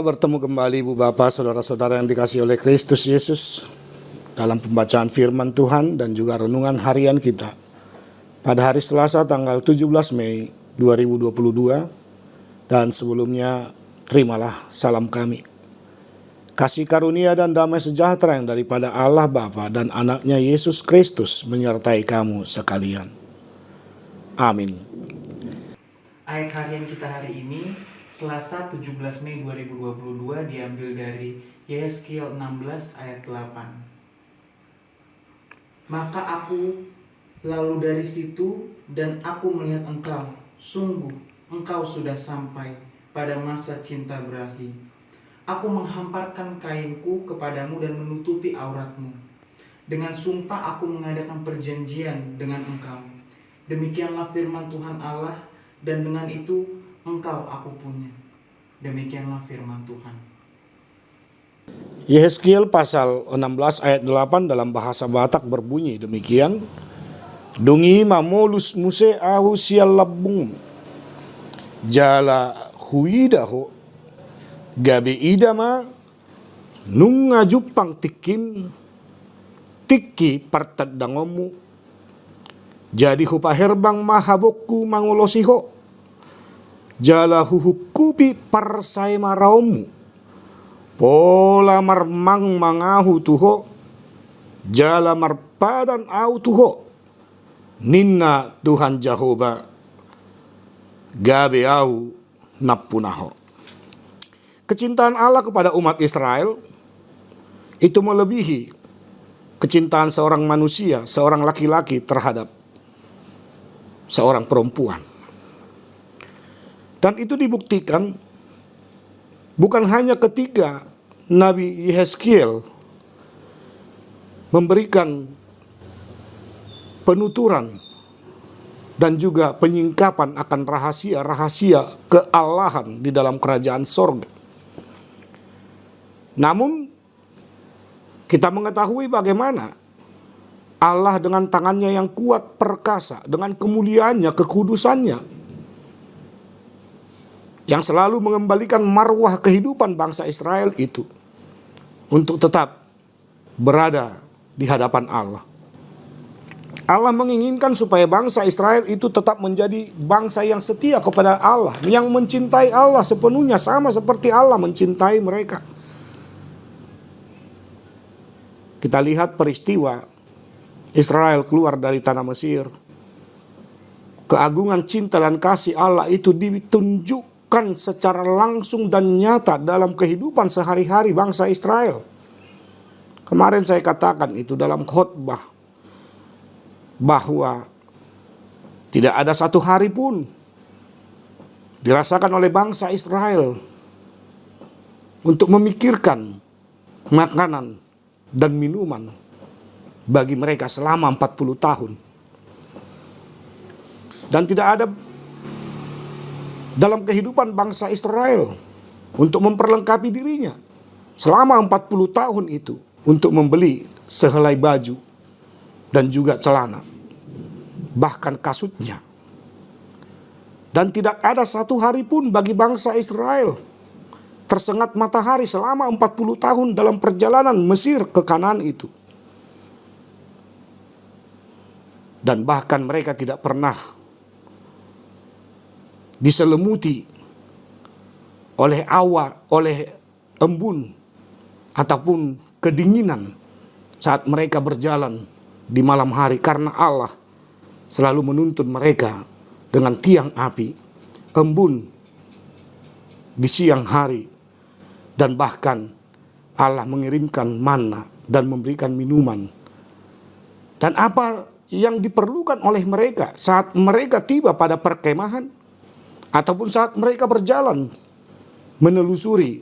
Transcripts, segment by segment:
Kita bertemu kembali Ibu Bapak, Saudara-saudara yang dikasihi oleh Kristus Yesus dalam pembacaan firman Tuhan dan juga renungan harian kita pada hari Selasa tanggal 17 Mei 2022. Dan sebelumnya terimalah salam kami. Kasih karunia dan damai sejahtera yang daripada Allah Bapa dan anaknya Yesus Kristus menyertai kamu sekalian. Amin. Ayat harian kita hari ini Selasa 17 Mei 2022 diambil dari Yehezkiel 16 ayat 8. Maka aku lalu dari situ dan aku melihat engkau, sungguh engkau sudah sampai pada masa cinta berakhir. Aku menghamparkan kainku kepadamu dan menutupi auratmu. Dengan sumpah aku mengadakan perjanjian dengan engkau. Demikianlah firman Tuhan Allah, dan dengan itu engkau aku punya. Demikianlah firman Tuhan. Yehezkiel pasal 16 ayat 8 dalam bahasa Batak berbunyi demikian. Dungi mamolus muse ahu sial labung jala huidaho gabe idama nunga jupang tikim tiki partaddangomu jadi hupaherbang mahabokku mangulosiho jala huhukupi parsai maraumu pola marmang mangahu tuho jala marpadan au tuho ninna Tuhan Jehovah gabe au napunaho. Kecintaan Allah kepada umat Israel itu melebihi kecintaan seorang manusia, seorang laki-laki terhadap seorang perempuan. Dan itu dibuktikan bukan hanya ketika Nabi Yehezkiel memberikan penuturan dan juga penyingkapan akan rahasia-rahasia kealahan di dalam kerajaan sorga. Namun kita mengetahui bagaimana Allah dengan tangannya yang kuat perkasa, dengan kemuliaannya, kekudusannya, yang selalu mengembalikan marwah kehidupan bangsa Israel itu untuk tetap berada di hadapan Allah. Allah menginginkan supaya bangsa Israel itu tetap menjadi bangsa yang setia kepada Allah, yang mencintai Allah sepenuhnya sama seperti Allah mencintai mereka. Kita lihat peristiwa Israel keluar dari tanah Mesir. Keagungan cinta dan kasih Allah itu ditunjukkan secara langsung dan nyata dalam kehidupan sehari-hari bangsa Israel. Kemarin saya katakan itu dalam khotbah bahwa tidak ada satu hari pun dirasakan oleh bangsa Israel untuk memikirkan makanan dan minuman bagi mereka selama 40 tahun. Dan tidak ada dalam kehidupan bangsa Israel untuk memperlengkapi dirinya selama 40 tahun itu untuk membeli sehelai baju dan juga celana, bahkan kasutnya. Dan tidak ada satu hari pun bagi bangsa Israel tersengat matahari selama 40 tahun dalam perjalanan Mesir ke Kanaan itu. Dan bahkan mereka tidak pernah diselimuti oleh awan, oleh embun ataupun kedinginan saat mereka berjalan di malam hari, karena Allah selalu menuntun mereka dengan tiang api, embun di siang hari, dan bahkan Allah mengirimkan manna dan memberikan minuman. Dan apa yang diperlukan oleh mereka saat mereka tiba pada perkemahan ataupun saat mereka berjalan menelusuri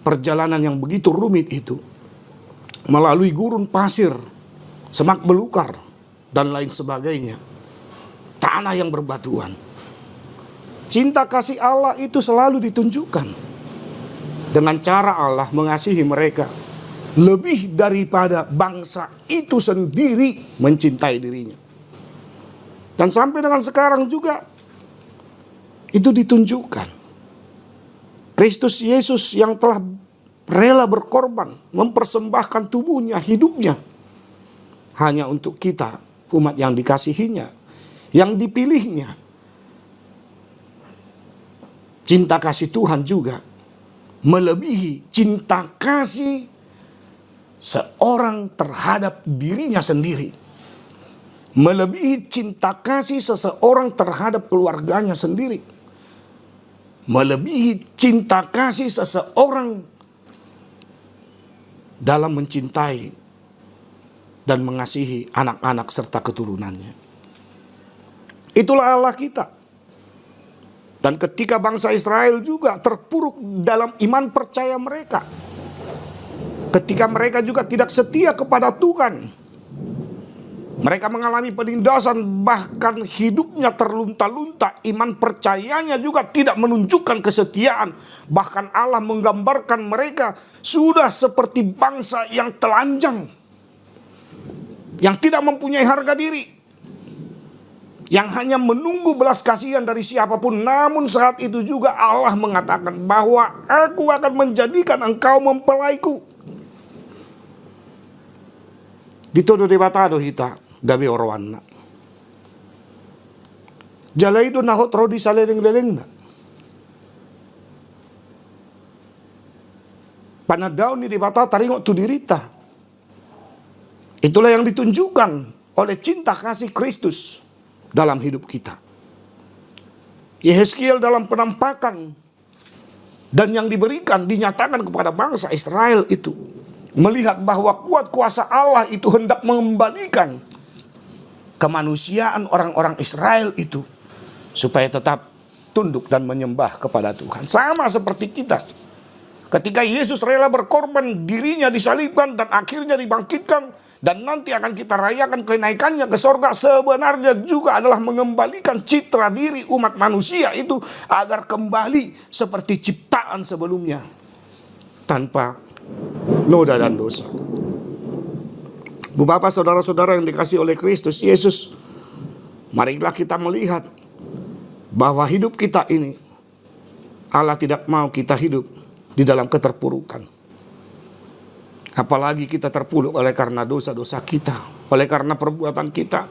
perjalanan yang begitu rumit itu melalui gurun pasir, semak belukar, dan lain sebagainya, tanah yang berbatuan. Cinta kasih Allah itu selalu ditunjukkan dengan cara Allah mengasihi mereka lebih daripada bangsa itu sendiri mencintai dirinya. Dan sampai dengan sekarang juga itu ditunjukkan. Kristus Yesus yang telah rela berkorban, mempersembahkan tubuhnya, hidupnya, hanya untuk kita, umat yang dikasihinya, yang dipilihnya. Cinta kasih Tuhan juga melebihi cinta kasih seorang terhadap dirinya sendiri, melebihi cinta kasih seseorang terhadap keluarganya sendiri, melebihi cinta kasih seseorang dalam mencintai dan mengasihi anak-anak serta keturunannya. Itulah Allah kita. Dan ketika bangsa Israel juga terpuruk dalam iman percaya mereka, ketika mereka juga tidak setia kepada Tuhan, mereka mengalami penindasan, bahkan hidupnya terlunta-lunta, iman percayanya juga tidak menunjukkan kesetiaan. Bahkan Allah menggambarkan mereka sudah seperti bangsa yang telanjang, yang tidak mempunyai harga diri, yang hanya menunggu belas kasihan dari siapapun. Namun saat itu juga Allah mengatakan bahwa aku akan menjadikan engkau mempelaiku. Ditodo debatado hita gabi orwana. Jala itu nahot rodi saleleng-leleng na. Panadaw ni debata taringo tu dirita. Itulah yang ditunjukkan oleh cinta kasih Kristus dalam hidup kita. Yehezkiel dalam penampakan dan yang diberikan dinyatakan kepada bangsa Israel itu, melihat bahwa kuat kuasa Allah itu hendak mengembalikan kemanusiaan orang-orang Israel itu supaya tetap tunduk dan menyembah kepada Tuhan. Sama seperti kita. Ketika Yesus rela berkorban, dirinya disalibkan dan akhirnya dibangkitkan, dan nanti akan kita rayakan kenaikannya ke sorga, sebenarnya juga adalah mengembalikan citra diri umat manusia itu agar kembali seperti ciptaan sebelumnya, tanpa noda dan dosa. Bu Bapak, saudara-saudara yang dikasihi oleh Kristus Yesus, marilah kita melihat bahwa hidup kita ini, Allah tidak mau kita hidup di dalam keterpurukan. Apalagi kita terpuruk oleh karena dosa-dosa kita, oleh karena perbuatan kita.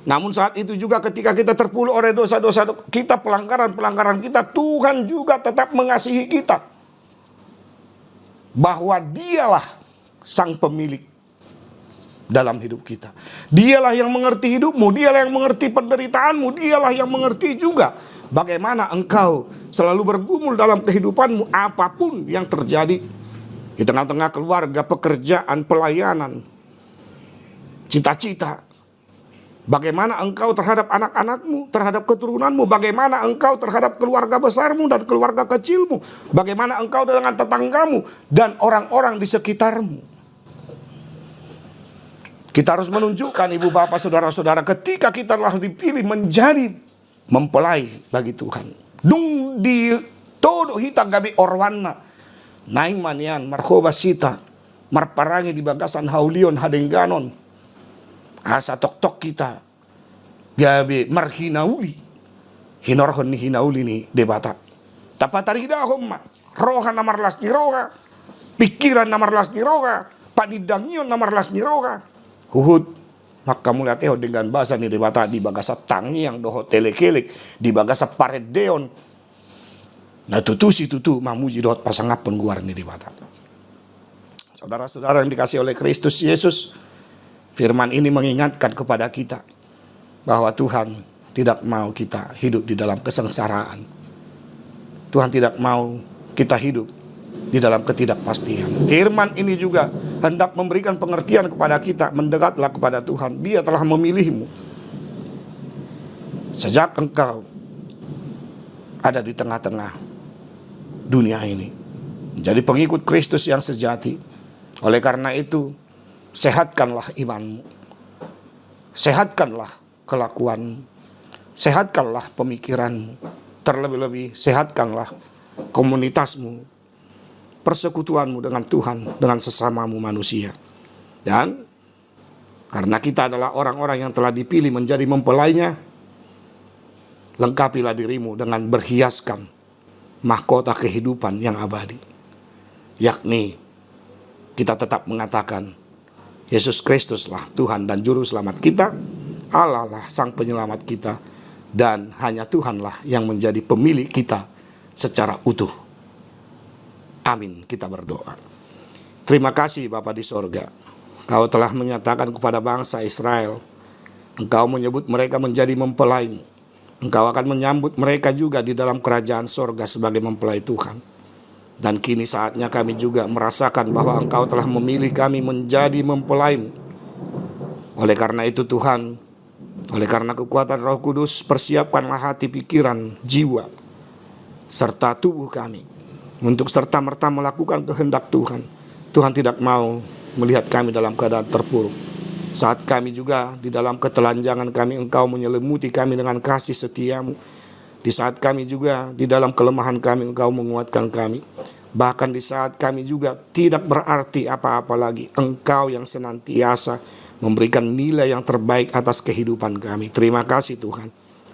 Namun saat itu juga ketika kita terpuruk oleh dosa-dosa kita, pelanggaran-pelanggaran kita, Tuhan juga tetap mengasihi kita. Bahwa Dialah sang pemilik dalam hidup kita. Dialah yang mengerti hidupmu, Dialah yang mengerti penderitaanmu, Dialah yang mengerti juga bagaimana engkau selalu bergumul dalam kehidupanmu, apapun yang terjadi. Di tengah-tengah keluarga, pekerjaan, pelayanan, cita-cita. Bagaimana engkau terhadap anak-anakmu, terhadap keturunanmu. Bagaimana engkau terhadap keluarga besarmu dan keluarga kecilmu. Bagaimana engkau dengan tetanggamu dan orang-orang di sekitarmu. Kita harus menunjukkan, ibu bapak, saudara-saudara, ketika kita telah dipilih menjadi mempelai bagi Tuhan. Dung di todo hita gabi orwana. Naing manian marhoba sita marparangi di bagasan haulion hadengganon asa tok-tok kita gabe marhinauli hinorhon ni hinauli ni debata tapatarida homma roha namarlas ni roga pikiran namarlas ni roga panidangyon namarlas ni roga huhud maka mulateo dengan bahasa ni debata di bagasa tangi yang doho telekelek di bagasa paredeon. Nah tutusi tutu mamuji dohot pasangapun guar ni di mata. Saudara-saudara yang dikasih oleh Kristus Yesus, firman ini mengingatkan kepada kita bahwa Tuhan tidak mau kita hidup di dalam kesengsaraan. Tuhan tidak mau kita hidup di dalam ketidakpastian. Firman ini juga hendak memberikan pengertian kepada kita, mendekatlah kepada Tuhan. Dia telah memilihmu. Sejak engkau ada di tengah-tengah dunia ini, jadi pengikut Kristus yang sejati. Oleh karena itu, sehatkanlah imanmu, sehatkanlah kelakuanmu, sehatkanlah pemikiranmu, terlebih-lebih sehatkanlah komunitasmu, persekutuanmu dengan Tuhan, dengan sesamamu manusia. Dan karena kita adalah orang-orang yang telah dipilih menjadi mempelainya, lengkapilah dirimu dengan berhiaskan mahkota kehidupan yang abadi. Yakni kita tetap mengatakan Yesus Kristuslah Tuhan dan Juru Selamat kita, Allah lah Sang Penyelamat kita, dan hanya Tuhanlah yang menjadi pemilik kita secara utuh. Amin, kita berdoa. Terima kasih Bapa di sorga, Kau telah menyatakan kepada bangsa Israel, Engkau menyebut mereka menjadi mempelai. Engkau akan menyambut mereka juga di dalam kerajaan sorga sebagai mempelai Tuhan. Dan kini saatnya kami juga merasakan bahwa Engkau telah memilih kami menjadi mempelai. Oleh karena itu Tuhan, oleh karena kekuatan Roh Kudus, persiapkanlah hati, pikiran, jiwa, serta tubuh kami untuk serta-merta melakukan kehendak Tuhan. Tuhan tidak mau melihat kami dalam keadaan terpuruk. Saat kami juga di dalam ketelanjangan kami, Engkau menyelimuti kami dengan kasih setiamu. Di saat kami juga di dalam kelemahan kami, Engkau menguatkan kami. Bahkan di saat kami juga tidak berarti apa-apa lagi, Engkau yang senantiasa memberikan nilai yang terbaik atas kehidupan kami. Terima kasih Tuhan.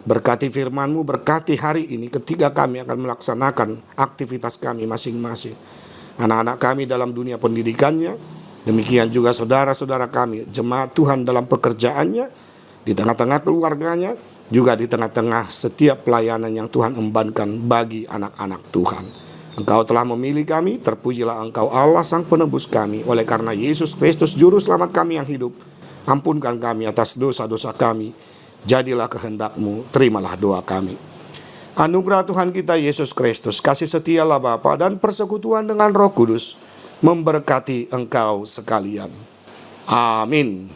Berkati firman-Mu, berkati hari ini ketika kami akan melaksanakan aktivitas kami masing-masing. Anak-anak kami dalam dunia pendidikannya, demikian juga saudara-saudara kami, jemaat Tuhan dalam pekerjaannya, di tengah-tengah keluarganya, juga di tengah-tengah setiap pelayanan yang Tuhan embankan bagi anak-anak Tuhan. Engkau telah memilih kami, terpujilah Engkau Allah Sang Penebus kami. Oleh karena Yesus Kristus Juru Selamat kami yang hidup, ampunkan kami atas dosa-dosa kami. Jadilah kehendak-Mu, terimalah doa kami. Anugerah Tuhan kita Yesus Kristus, kasih setialah Bapa, dan persekutuan dengan Roh Kudus memberkati engkau sekalian. Amin.